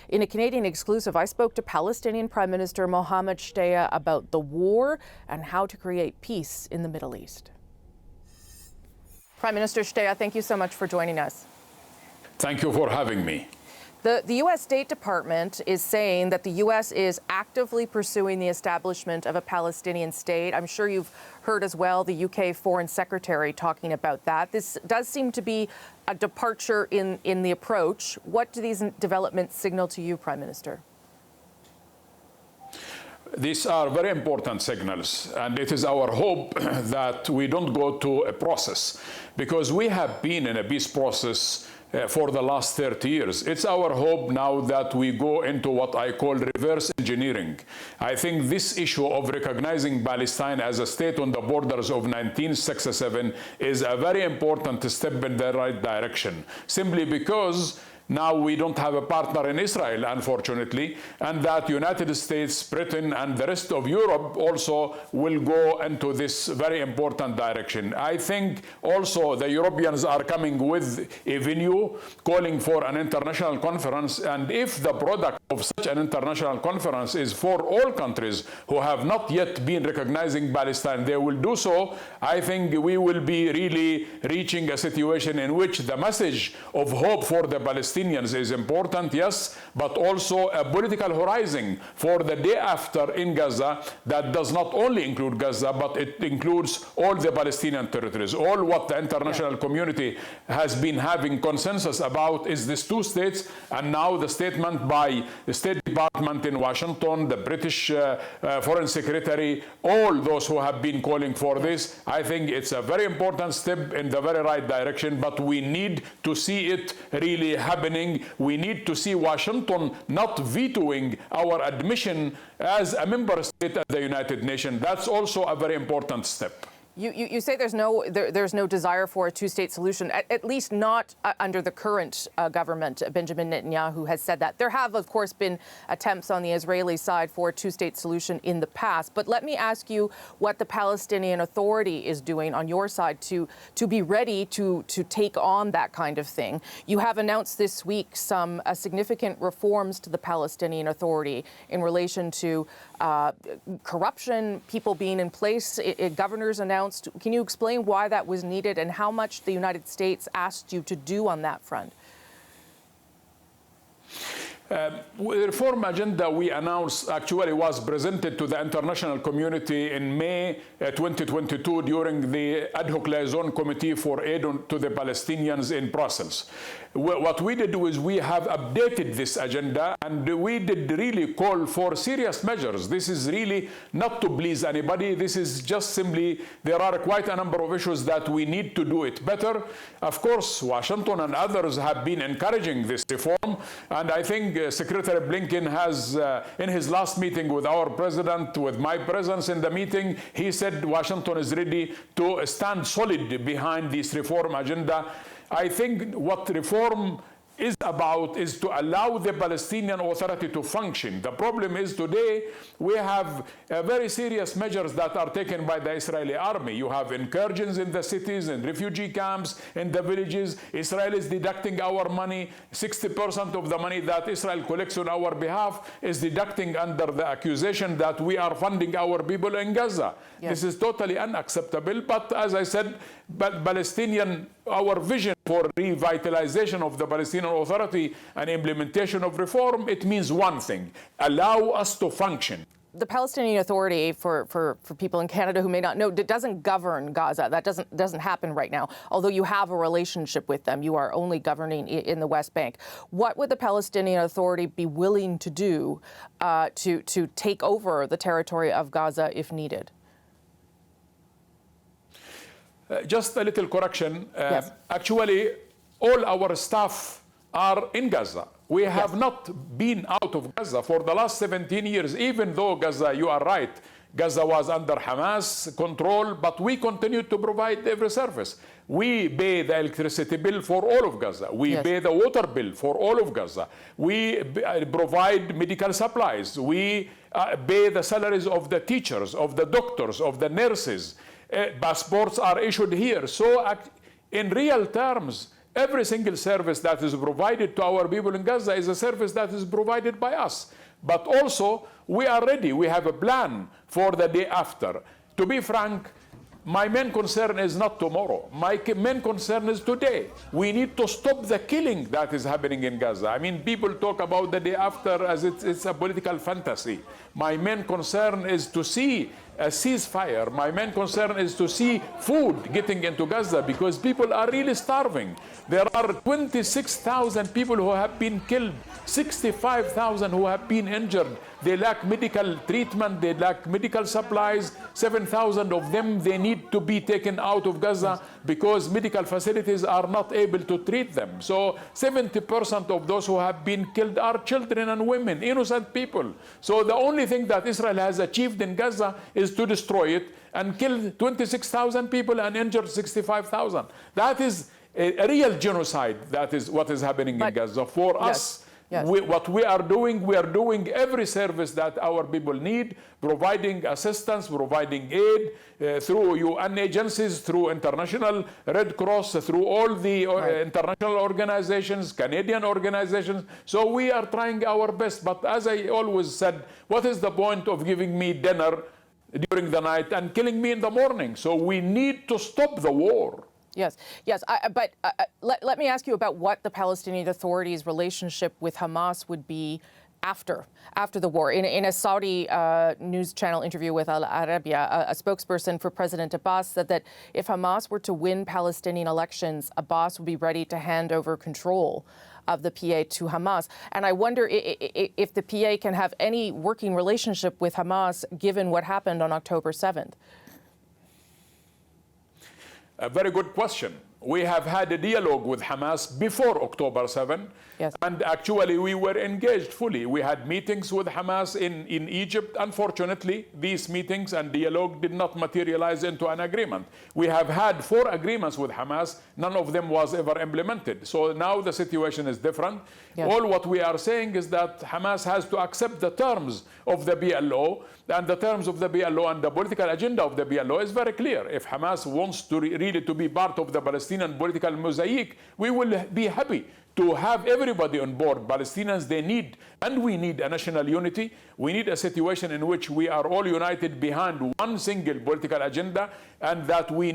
In a Canadian exclusive, I spoke to Palestinian Prime Minister Mohammad Shtayyeh about the war and how to create peace in the Middle East. Prime Minister Shtayyeh, thank you so much for joining us. Thank you for having me. The U.S. State Department is saying that the U.S. is actively pursuing the establishment of a Palestinian state. I'm sure you've heard as well the U.K. Foreign Secretary talking about that. This does seem to be a departure in the approach. What do these developments signal to you, Prime Minister? These are very important signals, and it is our hope that we don't go to a process, because we have been in a peace process for the last 30 years. It's our hope now that we go into what I call reverse engineering. I think this issue of recognizing Palestine as a state on the borders of 1967 is a very important step in the right direction, simply because now we don't have a partner in Israel, unfortunately, and that United States, Britain, and the rest of Europe also will go into this very important direction. I think also the Europeans are coming with a venue calling for an international conference, and if the product of such an international conference is for all countries who have not yet been recognizing Palestine, they will do so. I think we will be really reaching a situation in which the message of hope for the Palestinians is important, yes, but also a political horizon for the day after in Gaza that does not only include Gaza, but it includes all the Palestinian territories. All what the international community has been having consensus about is these two states, and now the statement by the State Department in Washington, the British Foreign Secretary, all those who have been calling for this. I think it's a very important step in the very right direction, but we need to see it really happening. We need to see Washington not vetoing our admission as a member state at the United Nations. That's also a very important step. You say there's no desire for a two-state solution, at least not under the current government. Benjamin Netanyahu has said that. There have, of course, been attempts on the Israeli side for a two-state solution in the past. But let me ask you what the Palestinian Authority is doing on your side to be ready to take on that kind of thing. You have announced this week some significant reforms to the Palestinian Authority in relation to corruption, people being in place, governors announced. Can you explain why that was needed and how much the United States asked you to do on that front? The reform agenda we announced actually was presented to the international community in May 2022 during the Ad Hoc Liaison Committee for Aid to the Palestinians in Brussels. What we did was we have updated this agenda, and we did really call for serious measures. This is really not to please anybody. This is just simply there are quite a number of issues that we need to do it better. Of course, Washington and others have been encouraging this reform, and I think Secretary Blinken has, in his last meeting with our president, with my presence in the meeting, he said Washington is ready to stand solid behind this reform agenda. I think what reform is about is to allow the Palestinian Authority to function. The problem is today we have very serious measures that are taken by the Israeli army. You have incursions in the cities and refugee camps in the villages. Israel is deducting our money. 60% of the money that Israel collects on our behalf is deducting under the accusation that we are funding our people in Gaza. Yes. This is totally unacceptable. But as I said, our vision for revitalization of the Palestinian Authority and implementation of reform, it means one thing: allow us to function. The Palestinian Authority, for people in Canada who may not know, it doesn't govern Gaza. That doesn't happen right now. Although you have a relationship with them, you are only governing in the West Bank. What would the Palestinian Authority be willing to do to take over the territory of Gaza if needed? Just a little correction. Yes. Actually, all our staff are in Gaza. We have not been out of Gaza for the last 17 years, even though Gaza, you are right, Gaza was under Hamas control, but we continue to provide every service. We pay the electricity bill for all of Gaza. We pay the water bill for all of Gaza. We provide medical supplies. We pay the salaries of the teachers, of the doctors, of the nurses. Passports are issued here. So in real terms, Every single service that is provided to our people in Gaza is a service that is provided by us. But also, we are ready. We have a plan for the day after. To be frank, my main concern is not tomorrow. My main concern is today. We need to stop the killing that is happening in Gaza. I mean, people talk about the day after as it's a political fantasy. My main concern is to see a ceasefire. My main concern is to see food getting into Gaza because people are really starving. There are 26,000 people who have been killed, 65,000 who have been injured. They lack medical treatment, they lack medical supplies. 7,000 of them, they need to be taken out of Gaza because medical facilities are not able to treat them. So 70% of those who have been killed are children and women, innocent people. So the only thing that Israel has achieved in Gaza is to destroy it and kill 26,000 people and injure 65,000. That is a real genocide. That is what is happening in Gaza. For us, what we are doing every service that our people need, providing assistance, providing aid through UN agencies, through International Red Cross, through all the international organizations, Canadian organizations. So we are trying our best. But as I always said, what is the point of giving me dinner during the night and killing me in the morning? So we need to stop the war. Yes, yes. But let me ask you about what the Palestinian Authority's relationship with Hamas would be after the war. In a Saudi news channel interview with Al Arabiya, a spokesperson for President Abbas said that if Hamas were to win Palestinian elections, Abbas would be ready to hand over control of the PA to Hamas. And I wonder if the PA can have any working relationship with Hamas given what happened on October 7th. A very good question. We have had a dialogue with Hamas before October 7, and actually we were engaged fully. We had meetings with Hamas in Egypt. Unfortunately, these meetings and dialogue did not materialize into an agreement. We have had 4 agreements with Hamas. None of them was ever implemented. So now the situation is different. All what we are saying is that Hamas has to accept the terms of the BLO, and the terms of the BLO and the political agenda of the BLO is very clear. If Hamas wants to really to be part of the Palestinian political mosaic, we will be happy to have everybody on board. Palestinians, they need, and we need a national unity. We need a situation in which we are all united behind one single political agenda, and that we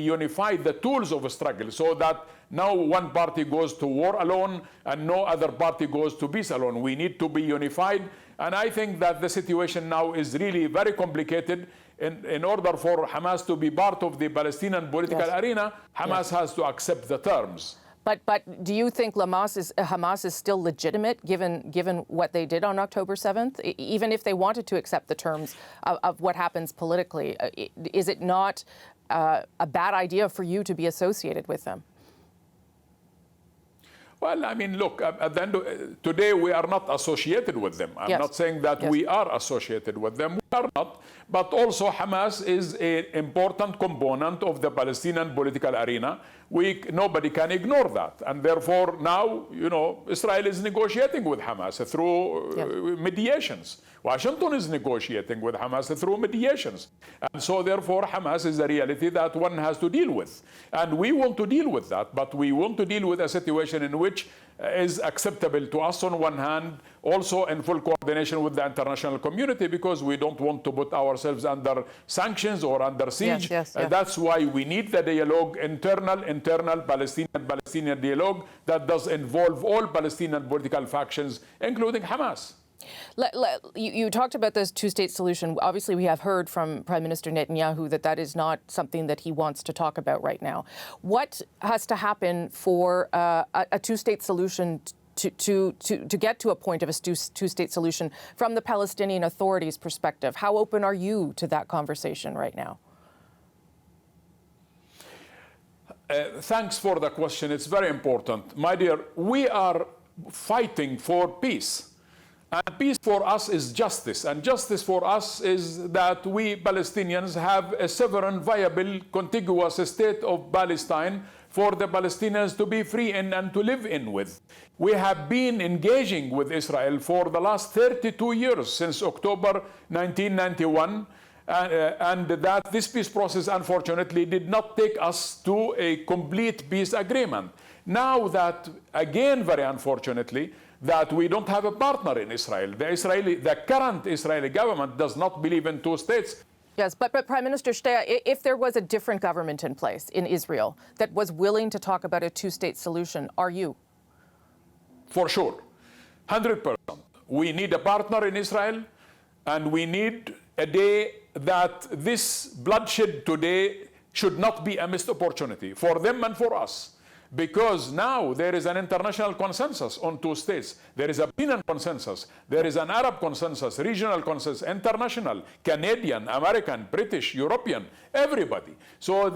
unify the tools of struggle so that now one party goes to war alone and no other party goes to peace alone. We need to be unified. And I think that the situation now is really very complicated. In order for Hamas to be part of the Palestinian political arena, Hamas has to accept the terms. But do you think Hamas is still legitimate given what they did on October 7th? Even if they wanted to accept the terms of what happens politically, is it not a bad idea for you to be associated with them? Well, I mean, look, at the end today we are not associated with them. I'm not saying that we are associated with them. We are not. But also Hamas is an important component of the Palestinian political arena. Nobody can ignore that. And therefore now, Israel is negotiating with Hamas through mediations. Washington is negotiating with Hamas through mediations. And so therefore Hamas is a reality that one has to deal with. And we want to deal with that, but we want to deal with a situation in which is acceptable to us on one hand, also in full coordination with the international community, because we don't want to put ourselves under sanctions or under siege. That's why we need the dialogue, internal Palestinian dialogue that does involve all Palestinian political factions, including Hamas. You talked about this two-state solution. Obviously, we have heard from Prime Minister Netanyahu that is not something that he wants to talk about right now. What has to happen for a two-state solution to get to a point of a two-state solution from the Palestinian Authority's perspective? How open are you to that conversation right now? Thanks for the question. It's very important. My dear, we are fighting for peace. And peace for us is justice. And justice for us is that we Palestinians have a sovereign, viable, contiguous state of Palestine for the Palestinians to be free in and to live in with. We have been engaging with Israel for the last 32 years, since October 1991. And that this peace process, unfortunately, did not take us to a complete peace agreement. Now that, again, very unfortunately, that we don't have a partner in Israel. The current Israeli government does not believe in two states. Yes, but Prime Minister Shtayyeh, if there was a different government in place in Israel that was willing to talk about a two-state solution, are you? For sure, 100%. We need a partner in Israel, and we need a day that this bloodshed today should not be a missed opportunity for them and for us. Because now there is an international consensus on two states. There is a Palestinian consensus. There is an Arab consensus, regional consensus, international, Canadian, American, British, European, everybody. So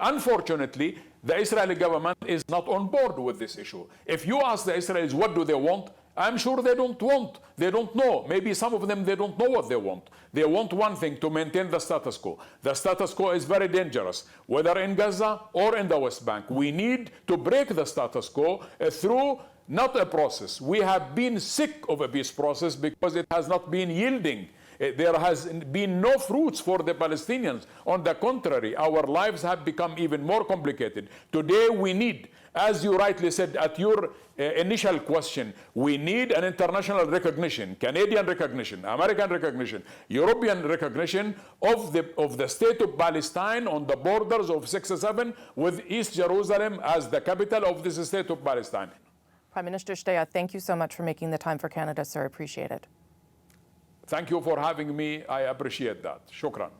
unfortunately, the Israeli government is not on board with this issue. If you ask the Israelis what do they want, I'm sure they don't want. They don't know. Maybe some of them, they don't know what they want. They want one thing, to maintain the status quo. The status quo is very dangerous, whether in Gaza or in the West Bank. We need to break the status quo through not a process. We have been sick of a peace process because it has not been yielding. There has been no fruits for the Palestinians. On the contrary, our lives have become even more complicated. Today we need, as you rightly said at your initial question, we need an international recognition, Canadian recognition, American recognition, European recognition of the state of Palestine on the borders of 67 with East Jerusalem as the capital of this state of Palestine. Prime Minister Shtayyeh, thank you so much for making the time for Canada, sir. I appreciate it. Thank you for having me. I appreciate that. Shukran.